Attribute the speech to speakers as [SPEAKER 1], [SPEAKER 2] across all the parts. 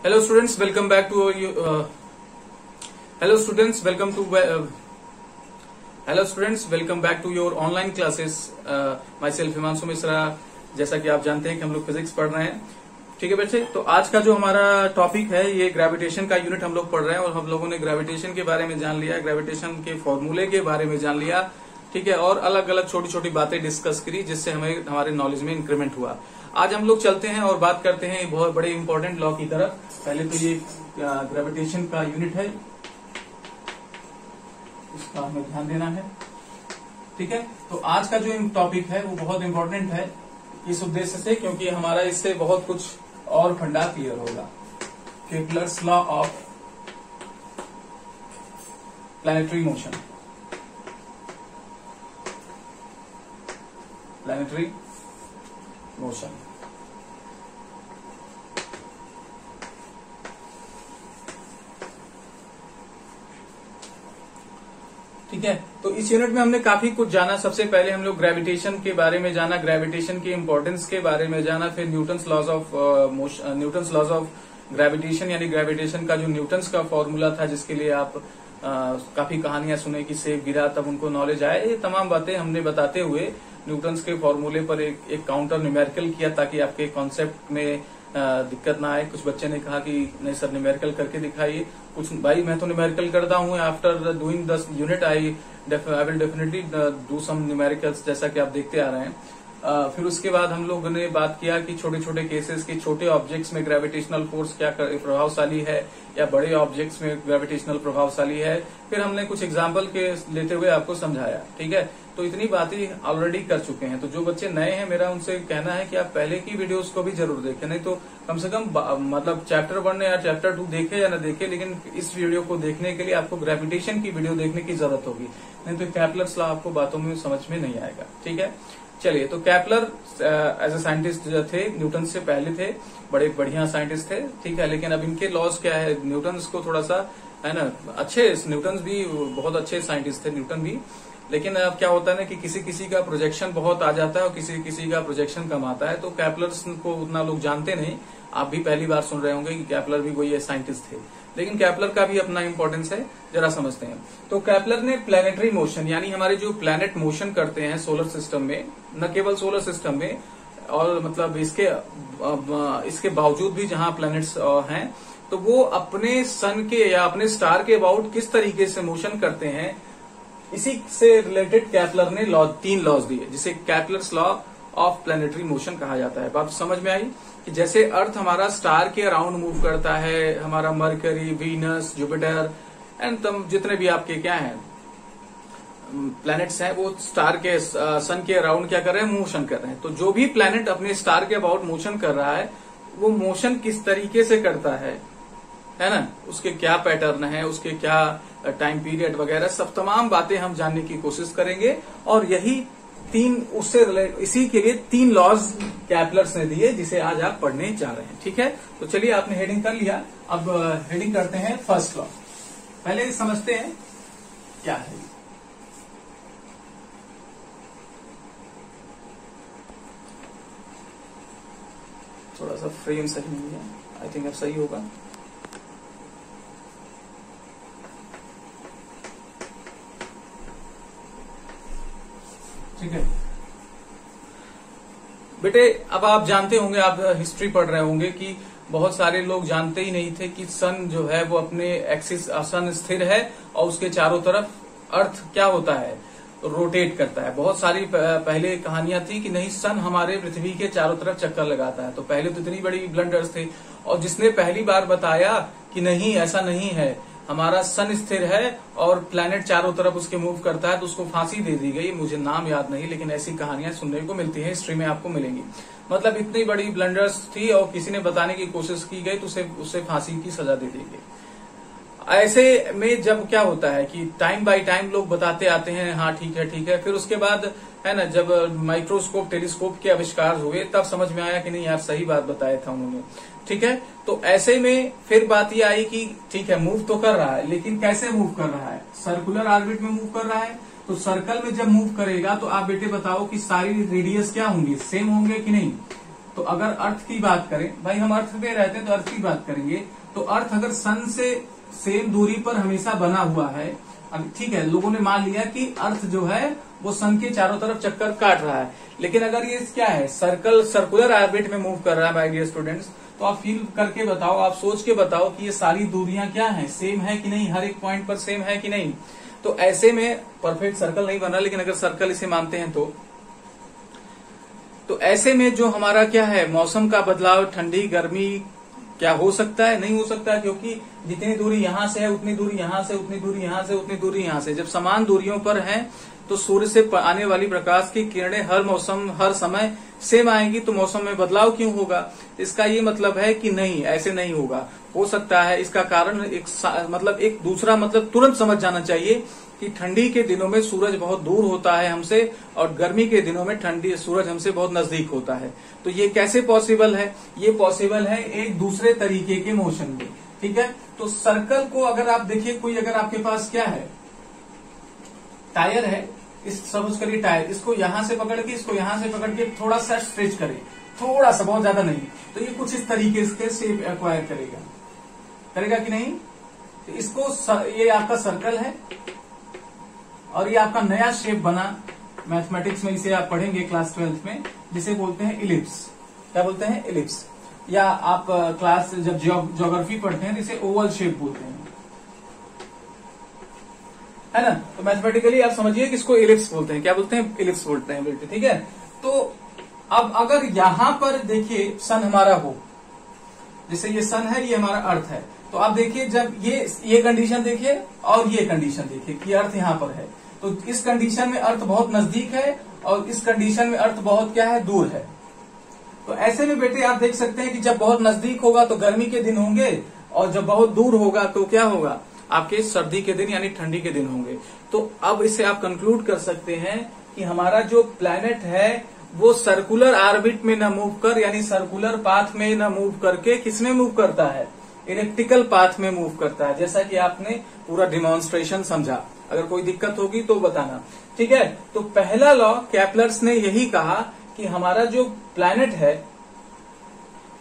[SPEAKER 1] Hello students, welcome back to hello students, welcome back to your online classes. Myself Himanshu Mishra. जैसा कि आप जानते हैं कि हम लोग फिजिक्स पढ़ रहे हैं. ठीक है बच्चे, तो आज का जो हमारा टॉपिक है ये ग्रेविटेशन का यूनिट हम लोग पढ़ रहे हैं और हम लोगों ने ग्रेविटेशन के बारे में जान लिया, ग्रेविटेशन के फॉर्मूले के बारे में जान लिया. ठीक है, और अलग अलग छोटी छोटी बातें डिस्कस करी जिससे हमें हमारे नॉलेज में इंक्रीमेंट हुआ. आज हम लोग चलते हैं और बात करते हैं बहुत बड़े इंपॉर्टेंट लॉ की तरफ. पहले तो ये ग्रेविटेशन का यूनिट है, इसका हमें ध्यान देना है. ठीक है, तो आज का जो टॉपिक है वो बहुत इंपॉर्टेंट है इस उद्देश्य से क्योंकि हमारा इससे बहुत कुछ और फंडा क्लियर होगा. Kepler's law of planetary motion. Planetary motion. ठीक है, तो इस यूनिट में हमने काफी कुछ जाना. सबसे पहले हम लोग ग्रेविटेशन के बारे में जाना, ग्रेविटेशन की इंपॉर्टेंस के बारे में जाना, फिर न्यूटन्स लॉज ऑफ ग्रेविटेशन यानी ग्रेविटेशन का जो न्यूटन्स का फॉर्मूला था जिसके लिए आप काफी कहानियां सुने कि सेब गिरा तब उनको नॉलेज आए. ये तमाम बातें हमने बताते हुए न्यूटन्स के फॉर्मूले पर एक काउंटर न्यूमेरिकल किया ताकि आपके कॉन्सेप्ट में दिक्कत ना आए. कुछ बच्चे ने कहा कि नहीं सर न्यूमेरिकल करके दिखाइए. कुछ भाई मैं तो न्यूमेरिकल करता हूँ. After doing the unit I will definitely do some numericals जैसा कि आप देखते आ रहे हैं. फिर उसके बाद हम लोगों ने बात किया कि छोटे छोटे केसेस के छोटे ऑब्जेक्ट्स में ग्रेविटेशनल फोर्स क्या प्रभावशाली है या बड़े ऑब्जेक्ट्स में ग्रेविटेशनल प्रभावशाली है. फिर हमने कुछ एग्जाम्पल के लेते हुए आपको समझाया. ठीक है, तो इतनी बातें ऑलरेडी कर चुके हैं. तो जो बच्चे नए हैं मेरा उनसे कहना है कि आप पहले की वीडियोस को भी जरूर देखें, नहीं तो कम से कम मतलब चैप्टर 1 या चैप्टर 2 देखे या न देखे, लेकिन इस वीडियो को देखने के लिए आपको ग्रेविटेशन की वीडियो देखने की जरूरत होगी, नहीं तो केपलर्स लॉ आपको बातों में समझ में नहीं आएगा. ठीक है, चलिए. तो केपलर एज ए साइंटिस्ट थे, न्यूटन से पहले थे, बड़े बढ़िया साइंटिस्ट थे. ठीक है, लेकिन अब इनके लॉज क्या है, न्यूटन को थोड़ा सा है ना अच्छे, न्यूटन भी बहुत अच्छे साइंटिस्ट थे, न्यूटन भी. लेकिन अब क्या होता है ना कि किसी किसी का प्रोजेक्शन बहुत आ जाता है और किसी किसी का प्रोजेक्शन कम आता है. तो केपलर्स को उतना लोग जानते नहीं. आप भी पहली बार सुन रहे होंगे कि केपलर भी कोई साइंटिस्ट थे, लेकिन केपलर का भी अपना इंपॉर्टेंस है, जरा समझते हैं. तो केपलर ने प्लैनेटरी मोशन यानी हमारे जो प्लैनेट मोशन करते हैं सोलर सिस्टम में, न केवल सोलर सिस्टम में और मतलब इसके बावजूद भी जहां प्लैनेट्स हैं तो वो अपने सन के या अपने स्टार के अबाउट किस तरीके से मोशन करते हैं, इसी से रिलेटेड केपलर ने 3 लॉज दिए जिसे Kepler's law of planetary motion कहा जाता है. बात समझ में आई कि जैसे अर्थ हमारा स्टार के अराउंड मूव करता है, हमारा मरकरी, वीनस, जुपिटर एंड जितने भी आपके क्या हैं प्लैनेट्स हैं वो स्टार के सन के अराउंड क्या कर रहे हैं, मोशन कर रहे हैं. तो जो भी प्लैनेट अपने स्टार के अबाउट मोशन कर रहा है वो मोशन किस तरीके से करता है ना, उसके क्या पैटर्न है, उसके क्या टाइम पीरियड वगैरह सब तमाम बातें हम जानने की कोशिश करेंगे. और यही इसी के लिए 3 लॉज केपलर्स ने दिए जिसे आज आप पढ़ने जा रहे हैं. ठीक है, तो चलिए आपने हेडिंग कर लिया. अब हेडिंग करते हैं फर्स्ट लॉ. पहले समझते हैं क्या है. थोड़ा सा फ्रेम सही नहीं है, आई थिंक अब सही होगा. ठीक है बेटे, अब आप जानते होंगे, आप हिस्ट्री पढ़ रहे होंगे कि बहुत सारे लोग जानते ही नहीं थे कि सन जो है वो अपने एक्सिस, सन स्थिर है और उसके चारों तरफ अर्थ क्या होता है, रोटेट करता है. बहुत सारी पहले कहानियां थी कि नहीं सन हमारे पृथ्वी के चारों तरफ चक्कर लगाता है. तो पहले तो इतनी बड़ी ब्लंडर्स थे और जिसने पहली बार बताया कि नहीं ऐसा नहीं है, हमारा सन स्थिर है और प्लैनेट चारों तरफ उसके मूव करता है, तो उसको फांसी दे दी गई. मुझे नाम याद नहीं, लेकिन ऐसी कहानियां सुनने को मिलती है, हिस्ट्री में आपको मिलेंगी. मतलब इतनी बड़ी ब्लंडर्स थी और किसी ने बताने की कोशिश की गई तो उसे फांसी की सजा दे दी गई. ऐसे में जब क्या होता है कि टाइम बाय टाइम लोग बताते आते हैं हाँ ठीक है, फिर उसके बाद है ना जब माइक्रोस्कोप टेलीस्कोप के आविष्कार हुए तब समझ में आया कि नहीं यार सही बात बताया था उन्होंने. ठीक है, तो ऐसे में फिर बात ये आई कि ठीक है मूव तो कर रहा है, लेकिन कैसे मूव कर रहा है, सर्कुलर ऑर्बिट में मूव कर रहा है. तो सर्कल में जब मूव करेगा तो आप बेटे बताओ कि सारी रेडियस क्या होंगी, सेम होंगे कि नहीं. तो अगर अर्थ की बात करें, भाई हम अर्थ पे रहते हैं तो अर्थ की बात करेंगे, तो अर्थ अगर सन से सेम दूरी पर हमेशा बना हुआ है, अब ठीक है, लोगों ने मान लिया कि अर्थ जो है वो सन के चारों तरफ चक्कर काट रहा है, लेकिन अगर ये क्या है, सर्कुलर ऑर्बिट में मूव कर रहा है माय डियर स्टूडेंट्स, तो आप फील करके बताओ, आप सोच के बताओ कि ये सारी दूरियां क्या हैं, सेम है कि नहीं, हर एक पॉइंट पर सेम है कि नहीं। तो ऐसे में परफेक्ट सर्कल नहीं बन रहा, लेकिन अगर सर्कल इसे मानते हैं तो ऐसे में जो हमारा क्या है, मौसम का बदलाव, ठंडी गर्मी क्या हो सकता है, नहीं हो सकता, क्योंकि जितनी दूरी यहां से है उतनी दूरी यहां से, उतनी दूरी यहां से, उतनी दूरी यहां से, जब समान दूरियों पर हैं तो सूर्य से आने वाली प्रकाश की किरणें हर मौसम हर समय सेम आएंगी, तो मौसम में बदलाव क्यों होगा। इसका ये मतलब है कि नहीं, ऐसे नहीं होगा, हो सकता है। इसका कारण एक दूसरा मतलब तुरंत समझ जाना चाहिए कि ठंडी के दिनों में सूरज बहुत दूर होता है हमसे, और गर्मी के दिनों में ठंडी सूरज हमसे बहुत नजदीक होता है। तो ये कैसे पॉसिबल है, ये पॉसिबल है एक दूसरे तरीके के मोशन में, ठीक है। तो सर्कल को अगर आप देखिए, कोई अगर आपके पास क्या है, टायर है, इस सपोज करिए टायर, इसको यहां से पकड़ के, इसको यहां से पकड़ के थोड़ा सा स्ट्रेच करें, थोड़ा सा, बहुत ज्यादा नहीं, तो ये कुछ इस तरीके से शेप एक्वायर करेगा कि नहीं। तो इसको ये आपका सर्कल है, और ये आपका नया शेप बना, मैथमेटिक्स में इसे आप पढ़ेंगे क्लास 12 में, जिसे बोलते हैं इलिप्स। क्या बोलते हैं, इलिप्स। या आप क्लास जब ज्योग्राफी पढ़ते हैं इसे ओवल शेप बोलते हैं, है ना। तो मैथमेटिकली आप समझिए कि इसको इलिप्स बोलते हैं। क्या बोलते हैं, इलिप्स बोलते हैं बेटे, ठीक है। तो अब अगर यहां पर देखिए सन हमारा हो, जैसे ये सन है, ये हमारा अर्थ है, तो आप देखिए जब ये कंडीशन देखिए और ये कंडीशन देखिए कि अर्थ यहां पर है, तो इस कंडीशन में अर्थ बहुत नजदीक है और इस कंडीशन में अर्थ बहुत क्या है, दूर है। तो ऐसे में बेटे आप देख सकते हैं कि जब बहुत नजदीक होगा तो गर्मी के दिन होंगे, और जब बहुत दूर होगा तो क्या होगा, आपके सर्दी के दिन यानी ठंडी के दिन होंगे। तो अब इसे आप कंक्लूड कर सकते हैं कि हमारा जो प्लैनेट है वो सर्कुलर ऑर्बिट में न मूव कर, यानी सर्कुलर पाथ में न मूव करके किसमें मूव करता है, इलिप्टिकल पाथ में मूव करता है। जैसा कि आपने पूरा डिमॉन्स्ट्रेशन समझा, अगर कोई दिक्कत होगी तो बताना, ठीक है। तो पहला लॉ केप्लर्स ने यही कहा कि हमारा जो प्लैनेट है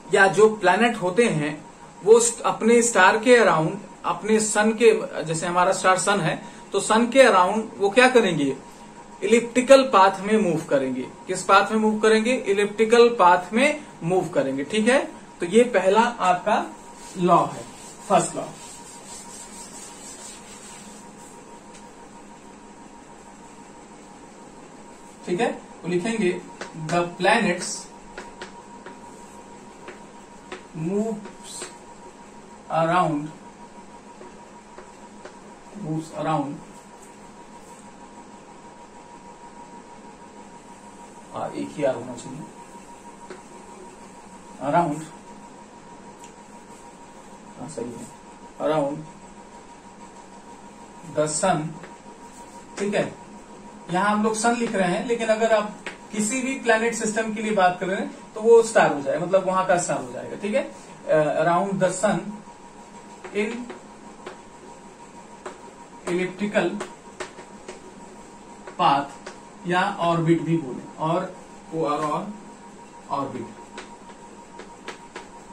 [SPEAKER 1] या जो प्लैनेट होते हैं वो अपने स्टार के अराउंड, अपने सन के, जैसे हमारा स्टार सन है तो सन के अराउंड वो क्या करेंगे, इलिप्टिकल पाथ में मूव करेंगे। किस पाथ में मूव करेंगे, इलिप्टिकल पाथ में मूव करेंगे, ठीक है। तो ये पहला आपका लॉ है, फर्स्ट लॉ। ठीक है, तो लिखेंगे द प्लैनेट्स मूव्स अराउंड एक ही आर होना चाहिए, अराउंड, सही है, अराउंड द सन, ठीक है। यहां हम लोग सन लिख रहे हैं, लेकिन अगर आप किसी भी प्लैनेट सिस्टम के लिए बात कर रहे हैं तो वो स्टार हो जाएगा, मतलब वहां का स्टार हो जाएगा, ठीक है। Around the sun in elliptical path, या ऑर्बिट भी बोले, और ऑर्बिट,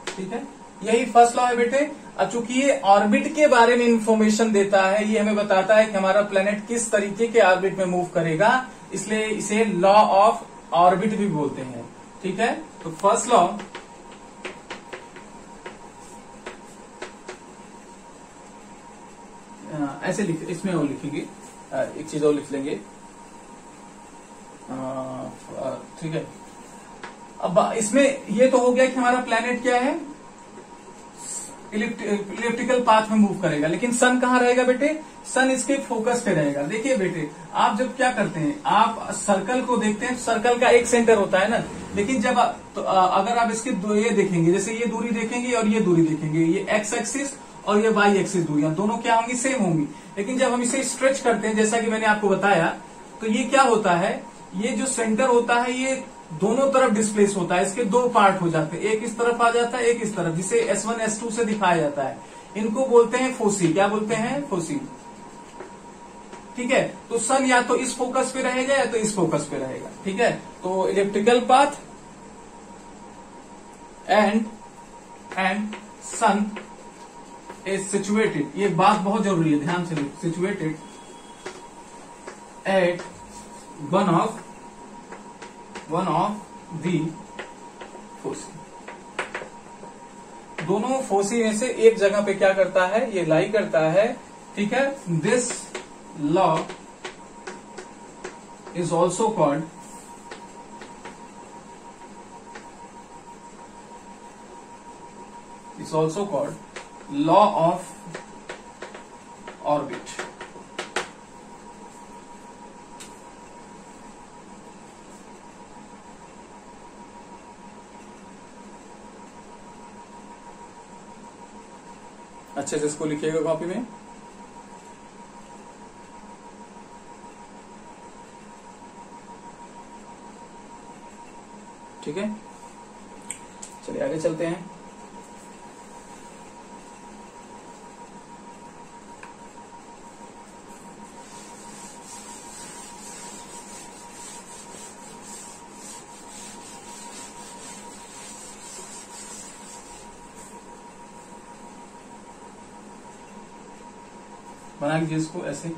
[SPEAKER 1] ठीक है। यही फर्स्ट लॉ है बेटे। अब चूंकि ये ऑर्बिट के बारे में इंफॉर्मेशन देता है, ये हमें बताता है कि हमारा प्लेनेट किस तरीके के ऑर्बिट में मूव करेगा, इसलिए इसे लॉ ऑफ ऑर्बिट भी बोलते हैं, ठीक है। तो फर्स्ट लॉ ऐसे इसमें और लिखेंगे, एक चीज और लिख लेंगे, ठीक है। अब इसमें ये तो हो गया कि हमारा प्लेनेट क्या है, इलिप्टिकल पाथ में मूव करेगा, लेकिन सन कहाँ रहेगा बेटे, सन इसके फोकस पे रहेगा। देखिए बेटे, आप जब क्या करते हैं, आप सर्कल को देखते हैं, सर्कल का एक सेंटर होता है ना, लेकिन जब अगर आप इसके ये देखेंगे, जैसे ये दूरी देखेंगे और ये दूरी देखेंगे, ये एक्स एक्सिस और ये वाई एक्सिस दूरियां दोनों क्या होंगी, सेम होंगी। लेकिन जब हम इसे स्ट्रेच करते हैं, जैसा कि मैंने आपको बताया, तो ये क्या होता है, ये जो सेंटर होता है ये दोनों तरफ डिस्प्लेस होता है, इसके दो पार्ट हो जाते हैं, एक इस तरफ आ जाता है, एक इस तरफ, जिसे S1 S2 से दिखाया जाता है। इनको बोलते हैं फोसी। क्या बोलते हैं, फोसी, ठीक है। तो सन या तो इस फोकस पे रहेगा या तो इस फोकस पे रहेगा, ठीक है। तो elliptical path and sun is situated, ये बात बहुत जरूरी है, ध्यान से देखो, situated at one of the foci, दोनों फोसी में से एक जगह पे क्या करता है, ये लाई करता है, ठीक है। This law is also called law of orbit. अच्छे से इसको लिखिएगा कॉपी में। ठीक है, चलिए आगे चलते हैं। बना लीजिए इसको ऐसे,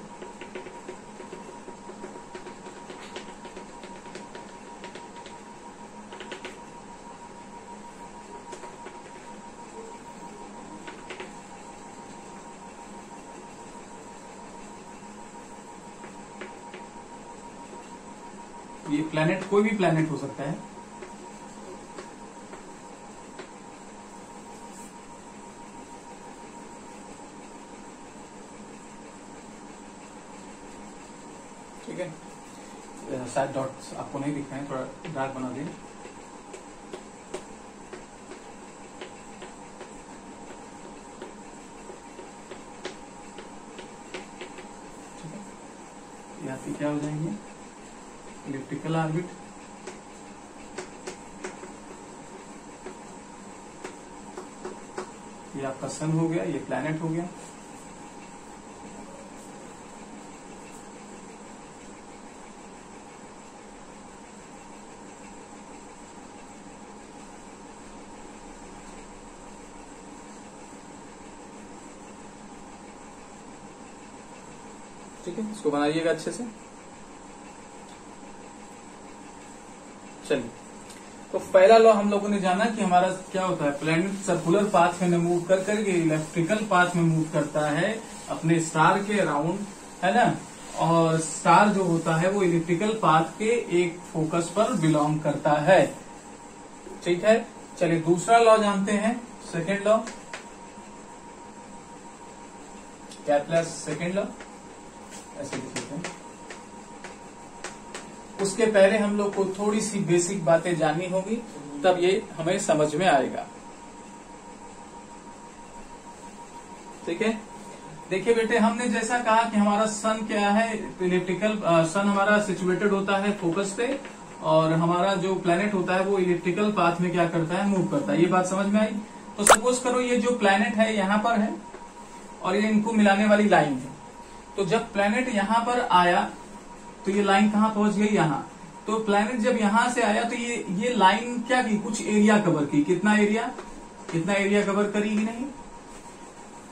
[SPEAKER 1] ये प्लेनेट कोई भी प्लेनेट हो सकता है। ठीक है, शायद डॉट्स आपको नहीं दिख रहे हैं, थोड़ा डार्क बना दें। ठीक है, यहाँ पे क्या हो जाएंगे, इलिप्टिकल ऑर्बिट, ये आपका सन हो गया, ये प्लैनेट हो गया। ठीक है, इसको बनाइएगा अच्छे से। चलिए, तो पहला लॉ हम लोगों ने जाना कि हमारा क्या होता है, प्लैनेट सर्कुलर पाथ में मूव कर करके इलेक्ट्रिकल पाथ में मूव करता है अपने स्टार के अराउंड, है ना। और स्टार जो होता है वो इलेक्ट्रिकल पाथ के एक फोकस पर बिलोंग करता है। ठीक है, चलिए दूसरा लॉ जानते हैं, second law, Kepler's second law, ऐसे लिख लेते हैं। उसके पहले हम लोग को थोड़ी सी बेसिक बातें जाननी होगी, तब ये हमें समझ में आएगा। ठीक है, देखिए बेटे, हमने जैसा कहा कि हमारा सन क्या है, इलिप्टिकल सन हमारा सिचुएटेड होता है फोकस पे, और हमारा जो प्लैनेट होता है वो इलिप्टिकल पाथ में क्या करता है, मूव करता है। ये बात समझ में आई। तो सपोज करो ये जो प्लैनेट है यहाँ पर है और ये इनको मिलाने वाली लाइन है। तो जब प्लैनेट यहाँ पर आया तो ये लाइन कहाँ पहुंच गई, यहाँ। तो प्लैनेट जब यहाँ से आया तो ये लाइन क्या की, कुछ एरिया कवर की। कितना एरिया कवर करेगी, नहीं।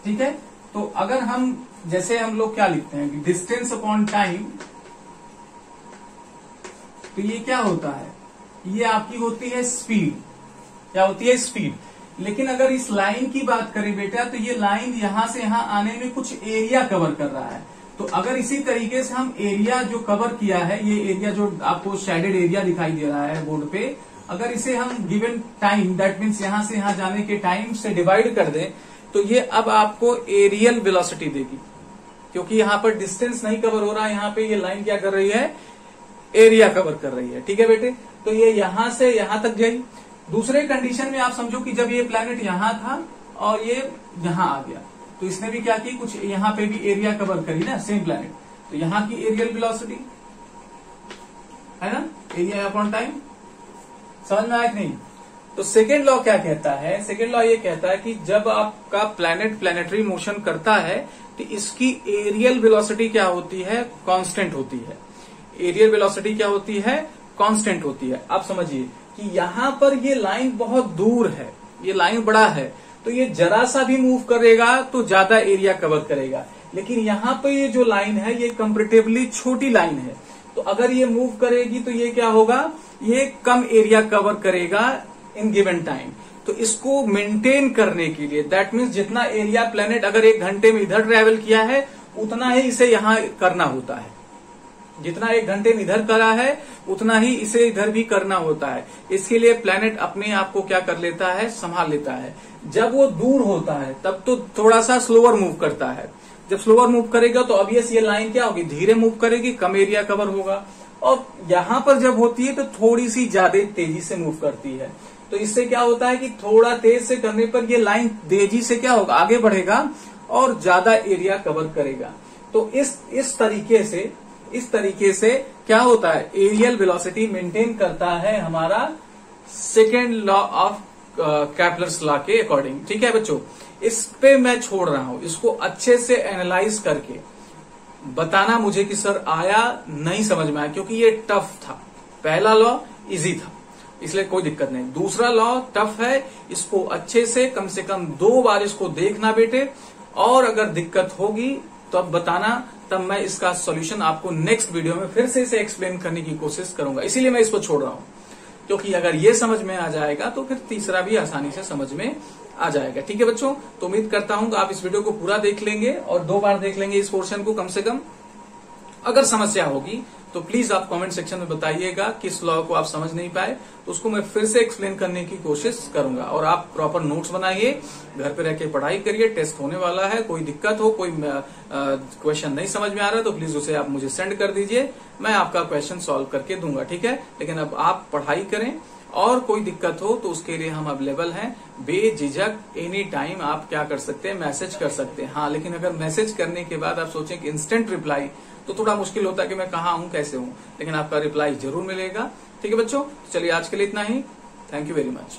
[SPEAKER 1] ठीक है, तो अगर हम जैसे हम लोग क्या लिखते हैं कि डिस्टेंस अपॉन टाइम, तो ये क्या होता है, ये आपकी होती है स्पीड। क्या होती है, स्पीड। लेकिन अगर इस लाइन की बात करें बेटा, तो ये लाइन यहां से यहां आने में कुछ एरिया कवर कर रहा है। तो अगर इसी तरीके से हम एरिया जो कवर किया है, ये एरिया जो आपको शेडेड एरिया दिखाई दे रहा है बोर्ड पे, अगर इसे हम गिवन टाइम, दैट मीन्स यहां से यहां जाने के टाइम से डिवाइड कर दें, तो ये अब आपको एरियल वेलोसिटी देगी। क्योंकि यहाँ पर डिस्टेंस नहीं कवर हो रहा है, यहाँ पे ये लाइन क्या कर रही है, एरिया कवर कर रही है। ठीक है बेटे, तो ये यहां से यहां तक गई। दूसरे कंडीशन में आप समझो कि जब ये प्लैनेट यहां था और ये यहां आ गया, तो इसने भी क्या की, कुछ यहां पे भी एरिया कवर करी ना, सेम प्लैनेट। तो यहां की एरियल वेलोसिटी है ना, एरिया अपॉन टाइम। समझ में आया कि नहीं। तो सेकेंड लॉ क्या कहता है, सेकेंड लॉ ये कहता है कि जब आपका प्लैनेट प्लैनेटरी मोशन करता है तो इसकी एरियल वेलोसिटी क्या होती है, कांस्टेंट होती है। एरियल वेलोसिटी क्या होती है, कांस्टेंट होती है। आप समझिए, कि यहाँ पर ये लाइन बहुत दूर है, ये लाइन बड़ा है, तो ये जरा सा भी मूव करेगा तो ज्यादा एरिया कवर करेगा। लेकिन यहाँ पे ये जो लाइन है ये कंपेरेटिवली छोटी लाइन है, तो अगर ये मूव करेगी तो ये क्या होगा, ये कम एरिया कवर करेगा इन गिवन टाइम। तो इसको मेंटेन करने के लिए, दैट मीन्स जितना एरिया प्लेनेट अगर 1 घंटे में इधर ट्रेवल किया है उतना ही इसे यहाँ करना होता है, जितना 1 घंटे में इधर करा है उतना ही इसे इधर भी करना होता है। इसके लिए प्लेनेट अपने आप को क्या कर लेता है, संभाल लेता है। जब वो दूर होता है तब तो थोड़ा सा स्लोअर मूव करता है, जब स्लोअर मूव करेगा तो ऑब्वियस ये लाइन क्या होगी, धीरे मूव करेगी, कम एरिया कवर होगा। और यहां पर जब होती है तो थोड़ी सी ज्यादा तेजी से मूव करती है, तो इससे क्या होता है कि थोड़ा तेज से करने पर ये लाइन तेजी से क्या होगा, आगे बढ़ेगा और ज्यादा एरिया कवर करेगा। तो इस तरीके से क्या होता है, एरियल वेलोसिटी मेंटेन करता है हमारा second law of Kepler's law के अकॉर्डिंग। ठीक है बच्चों, इस पे मैं छोड़ रहा हूं, इसको अच्छे से एनालाइज करके बताना मुझे कि सर आया नहीं समझ में आया, क्योंकि ये टफ था। पहला लॉ इजी था इसलिए कोई दिक्कत नहीं, दूसरा लॉ टफ है, इसको अच्छे से कम 2 बार इसको देखना बेटे, और अगर दिक्कत होगी तो अब बताना, तब मैं इसका सॉल्यूशन आपको नेक्स्ट वीडियो में फिर से इसे एक्सप्लेन करने की कोशिश करूंगा। इसीलिए मैं इसको छोड़ रहा हूं, क्योंकि अगर ये समझ में आ जाएगा तो फिर तीसरा भी आसानी से समझ में आ जाएगा। ठीक है बच्चों, तो उम्मीद करता हूं कि आप इस वीडियो को पूरा देख लेंगे और 2 बार देख लेंगे इस पोर्शन को कम से कम। अगर समस्या होगी तो प्लीज आप कमेंट सेक्शन में बताइएगा किस लॉ को आप समझ नहीं पाए, तो उसको मैं फिर से एक्सप्लेन करने की कोशिश करूंगा। और आप प्रॉपर नोट्स बनाइए, घर पे रह के पढ़ाई करिए, टेस्ट होने वाला है। कोई दिक्कत हो, कोई क्वेश्चन नहीं समझ में आ रहा तो प्लीज उसे आप मुझे सेंड कर दीजिए, मैं आपका क्वेश्चन सॉल्व करके दूंगा। ठीक है, लेकिन अब आप पढ़ाई करें, और कोई दिक्कत हो तो उसके लिए हम अवेलेबल हैं, बेझिझक एनी टाइम आप क्या कर सकते हैं, मैसेज कर सकते हैं। हाँ, लेकिन अगर मैसेज करने के बाद आप सोचें कि इंस्टेंट रिप्लाई, तो थोड़ा मुश्किल होता है कि मैं कहाँ हूं, कैसे हूं, लेकिन आपका रिप्लाई जरूर मिलेगा। ठीक है बच्चों, चलिए आज के लिए इतना ही। Thank you very much.